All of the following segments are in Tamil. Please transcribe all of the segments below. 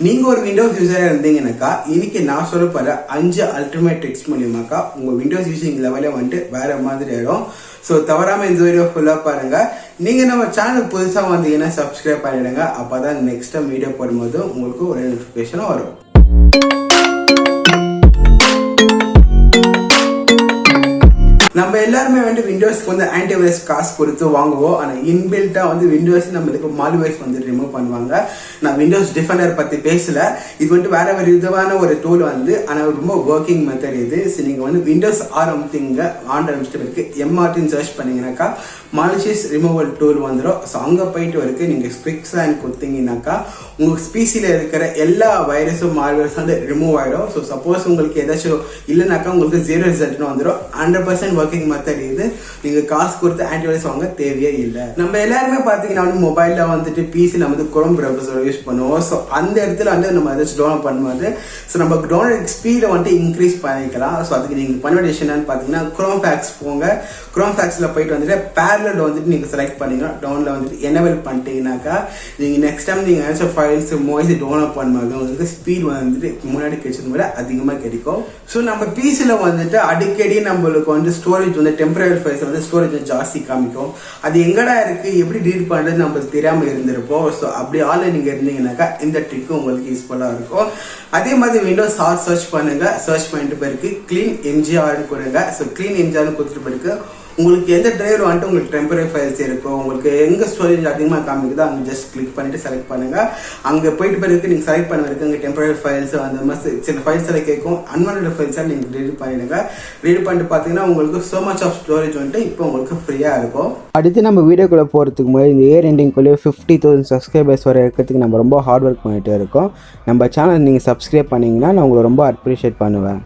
நீங்க ஒரு விண்டோஸ் யூசரா இருந்தீங்கன்னாக்கா இன்னைக்கு நான் சொல்ல போற 5 அல்டிமேட் ட்ரிக்ஸ் மூலியமாக்கா உங்க விண்டோஸ் யூசிங் லெவலே வந்துட்டு வேற மாதிரி ஆயிடும். ஸோ தவறாம இந்த வீடியோ ஃபுல்லா பாருங்க. நீங்க நம்ம சேனல் புதுசா வந்தீங்கன்னா சப்ஸ்கிரைப் பண்ணிடுங்க. அப்பதான் நெக்ஸ்ட் டைம் வீடியோ போடும்போது உங்களுக்கு ஒரு நோட்டிபிகேஷன் வரும். நம்ம எல்லாருமே வந்து விண்டோஸ்க்கு வந்து ஆன்டிவைரஸ் காசு கொடுத்து வாங்குவோம். ஆனால் இன்பில்ட்டா வந்து விண்டோஸ் நம்மளுக்கு மால்வேர்ஸ் வந்து ரிமூவ் பண்ணுவாங்க. நான் விண்டோஸ் டிஃபெண்டர் பத்தி பேசல. இது வந்துட்டு வேற ஒரு விதமான ஒரு டூல் வந்து, ஆனால் ரொம்ப ஒர்க்கிங் மெத்தட் இது. நீங்க வந்து விண்டோஸ் ஆரம்பித்தீங்க ஆரம்பிச்சிட்டு எம்ஆர்டின்னு சர்ச் பண்ணீங்கன்னாக்கா மாலிஷியஸ் ரிமூவல் டூல் வந்துடும். ஸோ அங்கே போயிட்டு வரைக்கும் நீங்கள் ஸ்பிக்ஸ்லான் கொடுத்தீங்கன்னாக்கா உங்களுக்கு ஸ்பீசியில் இருக்கிற எல்லா வைரஸும் மால்வேர்ஸும் வந்து ரிமூவ் ஆகிடும். ஸோ சப்போஸ் உங்களுக்கு ஏதாச்சும் இல்லைனாக்கா உங்களுக்கு 0 ரிசல்ட்னு வந்துடும். 100% ஒர்க்கிங் மெத்தட் இது. நீங்கள் காசு கொடுத்து ஆன்டிவைரஸ் வாங்க தேவையே இல்லை. நம்ம எல்லாருமே பார்த்தீங்கன்னா வந்து மொபைலில் வந்துட்டு பிசியில் வந்து குரோம் ப்ரௌசர் யூஸ் பண்ணுவோம். ஸோ அந்த இடத்துல வந்து நம்ம ஏதாச்சும் டவுன்லோட் பண்ணும்போது ஸோ நம்ம டவுன்லோட் ஸ்பீடை வந்துட்டு இன்க்ரீஸ் பண்ணிக்கலாம். ஸோ அதுக்கு நீங்கள் பண்ண வேண்டிய விஷயம் என்னன்னு பார்த்தீங்கன்னா குரோம் ஃபேக்ஸ் போங்க. குரோம் ஃபேக்ஸில் போயிட்டு வந்துட்டு பேரலல் வந்துட்டு நீங்கள் செலக்ட் பண்ணிக்கலாம். டவுன்ல வந்துட்டு எனேபிள் பண்ணிட்டீங்கன்னாக்கா நீங்கள் நெக்ஸ்ட் டைம் நீங்கள் ஏதாச்சும் ஃபைல்ஸ் மோஸ்ட்லி டவுன்லோட் பண்ணும்போது உங்களுக்கு ஸ்பீட் வந்துட்டு முன்னாடி கிடைச்சது விட அதிகமாக கிடைக்கும். ஸோ நம்ம பிசியில் வந்துட்டு அடிக்கடி நம்மளுக்கு வந்து ஸ்டோரேஜ் வந்து டெம்பரரி ஃபைல்ஸ் வந்து ஸ்டோரேஜ் ஜாஸ்தி காமிக்கும். அது எங்கடா இருக்கு எப்படி டீல் பண்ணுறது நம்மளுக்கு தெரியாமல் இருந்திருப்போம். ஸோ அப்படி ஆன்லைன் நீங்கள் இருந்தீங்கன்னாக்கா இந்த ட்ரிக்கும் உங்களுக்கு யூஸ்ஃபுல்லாக இருக்கும். அதே மாதிரி விண்டோஸ் ஆர் சர்ச் பண்ணுங்க. சர்ச் பண்ணிட்டு பிறகு கிளீன் எம்ஜிஆர்னு கொடுங்க. ஸோ கிளீன் எம்ஜிஆர்னு கொடுத்துட்டு பிறகு உங்களுக்கு எந்த டிரைவர் வந்துட்டு உங்களுக்கு டெம்பரரி ஃபைல்ஸ் இருக்கும், உங்களுக்கு எங்கே ஸ்டோரேஜ் அதிகமாக காமிக்குதோ அங்கே ஜஸ்ட் கிளிக் பண்ணிட்டு செலக்ட் பண்ணுங்க. அங்கே போயிட்டு பிறகு நீங்கள் செலக்ட் பண்ண வரைக்கும் அங்கே டெம்பரரி ஃபைல்ஸ் அந்த மாதிரி சில ஃபைல்ஸ் எல்லாம் கேட்கும். அன்வான்டட் ஃபைல்ஸாக நீங்கள் ரீட் பண்ணிடுங்க. ரீட் பண்ணிட்டு பார்த்தீங்கன்னா உங்களுக்கு ஸோ மச் ஆஃப் ஸ்டோரேஜ் வந்துட்டு இப்போ உங்களுக்கு ஃப்ரீயாக இருக்கும். அடுத்து நம்ம வீடியோக்குள்ளே போகிறதுக்கு முன்னாடி இந்த இயர் எண்டிங்குள்ளே 50,000 சப்ஸ்கிரைபர்ஸ் வர இருக்கிறதுக்கு நம்ம ரொம்ப ஹார்ட் ஒர்க் பண்ணிகிட்டே இருக்கோம். நம்ம சேனல் நீங்கள் சப்ஸ்கிரைப் பண்ணிங்கன்னா நான் உங்களை ரொம்ப அப்ரிஷியேட் பண்ணுவேன்.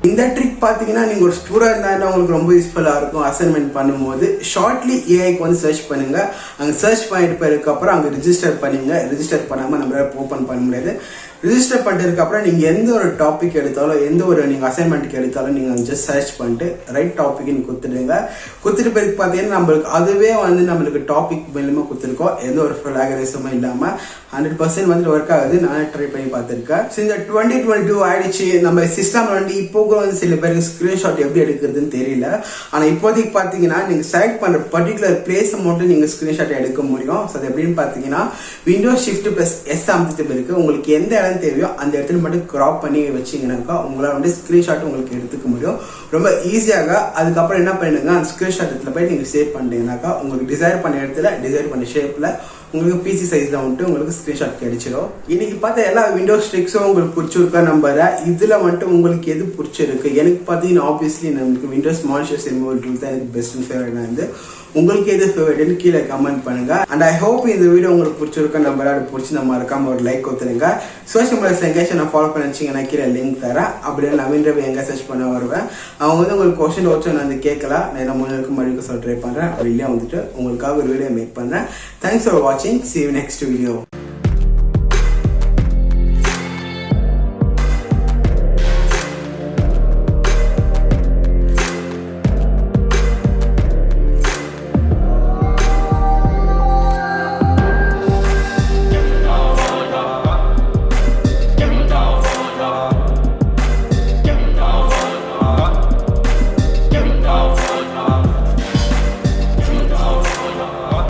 இந்த ட்ரிக் பார்த்தீங்கன்னா நீங்கள் ஒரு ஸ்டூடெண்ட் இருந்தாலும் உங்களுக்கு ரொம்ப யூஸ்ஃபுல்லாக இருக்கும். அசைன்மெண்ட் பண்ணும்போது ஷார்ட்லி ஏஐக்கு வந்து சர்ச் பண்ணுங்க. அங்கே சர்ச் பண்ணிட்டு போயிருக்கப்புறம் அங்கே ரிஜிஸ்டர் பண்ணுங்க. ரிஜிஸ்டர் பண்ணாமல் நம்மளால ஓப்பன் பண்ண முடியாது. ரிஜிஸ்டர் பண்ணிட்டதுக்கப்புறம் நீங்கள் எந்த ஒரு டாபிக் எடுத்தாலும் எந்த ஒரு நீங்கள் அசைன்மெண்ட்டுக்கு எடுத்தாலும் நீங்கள் ஜஸ்ட் சர்ச் பண்ணிட்டு ரைட் டாபிக்னு கொடுத்துடுங்க. கொடுத்துட்டு பிறகு பார்த்தீங்கன்னா நம்மளுக்கு அதுவே வந்து நம்மளுக்கு டாபிக் மூலமாக கொடுத்துருக்கோம். எந்த ஒரு ஃபிளாகரிசமும் இல்லாமல் 100% வந்து ஒர்க் ஆகுது. நானே ட்ரை பண்ணி பார்த்துருக்கேன். ஸோ இந்த 2022 ஆயிடுச்சு. நம்ம சிஸ்டம் வந்து இப்போ வந்து சில பேருக்கு ஸ்க்ரீன்ஷாட் எப்படி எடுக்கிறதுன்னு தெரியல. ஆனால் இப்போதைக்கு பார்த்தீங்கன்னா நீங்கள் செலக்ட் பண்ணுற பர்டிகுலர் பிளேஸை மட்டும் நீங்கள் ஸ்க்ரீன்ஷாட் எடுக்க முடியும். ஸோ அது எப்படின்னு பார்த்தீங்கன்னா விண்டோஸ் ஷிஃப்ட் ப்ளஸ் எஸ் அமைச்சிட்டு பிறகு உங்களுக்கு எந்த இடம் தேவையோ அந்த இடத்துல மட்டும் கிராப் பண்ணி வச்சிங்கனாக்கா உங்களால் வந்து ஸ்க்ரீன்ஷாட் உங்களுக்கு எடுத்துக்க முடியும் ரொம்ப ஈஸியாக. அதுக்கப்புறம் என்ன பண்ணுங்க, அந்த ஸ்க்ரீன்ஷாட் இடத்துல போய் நீங்கள் சேவ் பண்ணிட்டீங்கன்னாக்கா உங்களுக்கு டிசைர் பண்ண இடத்துல டிசைர் பண்ண ஷேப்பில் உங்களுக்கு பிசி சைஸில் வந்துட்டு உங்களுக்கு ஸ்க்ரீன்ஷாட் கிடைச்சிடும். இன்னைக்கு பார்த்தா எல்லா விண்டோஸ் ட்ரிக்ஸும் உங்களுக்கு பிடிச்சிருக்கா நம்புறேன். இதில் வந்துட்டு உங்களுக்கு எது பிடிச்சிருக்கு? எனக்கு பார்த்தீங்கன்னா ஆப்வியஸ்லி நமக்கு விண்டோஸ் மாலிஷியஸ் ரிமூவல் டூல் தான் எனக்கு பெஸ்ட் ஃபேவரட் வந்து. உங்களுக்கு எது ஃபேவரட்னு கீழே கமெண்ட் பண்ணுங்க. அண்ட் ஐ ஹோப் இந்த வீடியோ உங்களுக்கு பிடிச்சிருக்கா நம்பர் அது பிடிச்சி நம்ம மறக்காம ஒரு லைக் கொடுத்துருங்க. சோஷியல் மீடியாஸ் எங்கேயாச்சும் நான் ஃபாலோ பண்ணி வச்சிங்கன்னா கீழே லிங்க் தரேன். அப்படியே நவீன் ரவி எங்கே சர்ச் பண்ண வருவேன். அவங்க வந்து உங்களுக்கு கொஸ்டின் வச்சு நான் வந்து கேட்கலாம். நான் முன்னாடி மறுபடியும் சொல்ல ட்ரை பண்ணுறேன். அப்படி இல்லையா வந்துட்டு உங்களுக்காக ஒரு வீடியோ மேக் பண்ணுறேன். தேங்க்ஸ் ஃபார் வாட்சிங். See you next video.